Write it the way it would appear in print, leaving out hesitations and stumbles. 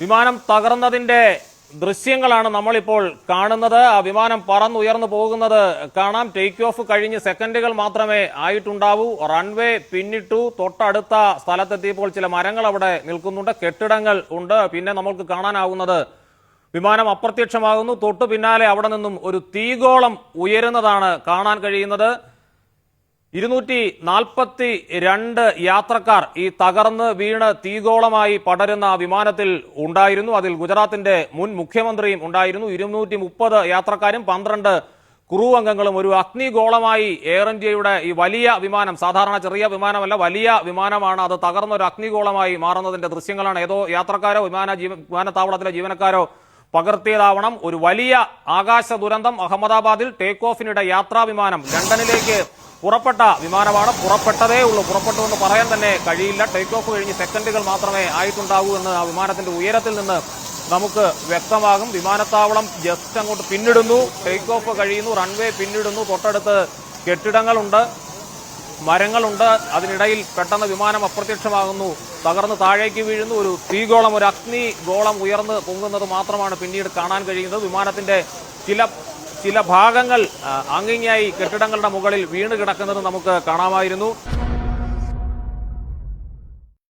വിമാനം തകർന്നതിന്റെ ദൃശ്യങ്ങളാണ് നമ്മളിപ്പോൾ കാണുന്നത്. ആ വിമാനം പറന്നുയർന്നു പോകുന്നത് കാണാം. ടേക്ക് ഓഫ് കഴിഞ്ഞ് സെക്കൻഡുകൾ മാത്രമേ ആയിട്ടുണ്ടാവൂ. റൺവേ പിന്നിട്ടു. തൊട്ടടുത്ത സ്ഥലത്തെത്തിയപ്പോൾ ചില മരങ്ങൾ അവിടെ നിൽക്കുന്നുണ്ട്, കെട്ടിടങ്ങൾ ഉണ്ട്. പിന്നെ നമുക്ക് കാണാനാവുന്നത് വിമാനം അപ്രത്യക്ഷമാകുന്നു. തൊട്ടു പിന്നാലെ അവിടെ നിന്നും ഒരു തീഗോളം ഉയരുന്നതാണ് കാണാൻ കഴിയുന്നത്. 242 യാത്രക്കാർ ഈ തകർന്ന് വീണ് തീഗോളമായി പടരുന്ന വിമാനത്തിൽ ഉണ്ടായിരുന്നു. അതിൽ ഗുജറാത്തിന്റെ മുൻ മുഖ്യമന്ത്രിയും ഉണ്ടായിരുന്നു. 230 യാത്രക്കാരും 12 ക്രൂ അംഗങ്ങളും. ഒരു അഗ്നിഗോളമായി എയർ ഇന്ത്യയുടെ ഈ വലിയ വിമാനം, സാധാരണ ചെറിയ വിമാനമല്ല, വലിയ വിമാനമാണ്, അത് തകർന്ന ഒരു അഗ്നിഗോളമായി മാറുന്നതിന്റെ ദൃശ്യങ്ങളാണ് ഏതോ യാത്രക്കാരോ വിമാനത്താവളത്തിലെ ജീവനക്കാരോ പകർത്തിയതാവണം. ഒരു വലിയ ആകാശ ദുരന്തം. അഹമ്മദാബാദിൽ ടേക്ക് ഓഫിനിടെ യാത്രാ വിമാനം ലണ്ടനിലേക്ക് പുറപ്പെട്ട വിമാനമാണ്. പുറപ്പെട്ടതേ ഉള്ളൂ, പുറപ്പെട്ടു എന്ന് പറയാൻ തന്നെ കഴിയില്ല. ടേക്ക് ഓഫ് കഴിഞ്ഞ് സെക്കൻഡുകൾ മാത്രമേ ആയിട്ടുണ്ടാവൂ എന്ന് ആ വിമാനത്തിന്റെ ഉയരത്തിൽ നിന്ന് നമുക്ക് വ്യക്തമാകും. വിമാനത്താവളം ജസ്റ്റ് അങ്ങോട്ട് പിന്നിടുന്നു. ടേക്ക് ഓഫ് കഴിയുന്നു, റൺവേ പിന്നിടുന്നു. തൊട്ടടുത്ത് കെട്ടിടങ്ങളുണ്ട്, മരങ്ങളുണ്ട്. അതിനിടയിൽ പെട്ടെന്ന് വിമാനം അപ്രത്യക്ഷമാകുന്നു, തകർന്ന് താഴേക്ക് വീഴുന്നു. ഒരു തീഗോളം, ഒരു അഗ്നി ഗോളം ഉയർന്ന് പൊങ്ങുന്നത് മാത്രമാണ് പിന്നീട് കാണാൻ കഴിയുന്നത്. വിമാനത്തിന്റെ ചില ഭാഗങ്ങൾ അങ്ങിങ്ങായി കെട്ടിടങ്ങളുടെ മുകളിൽ വീണ് കിടക്കുന്നത് നമുക്ക് കാണാമായിരുന്നു.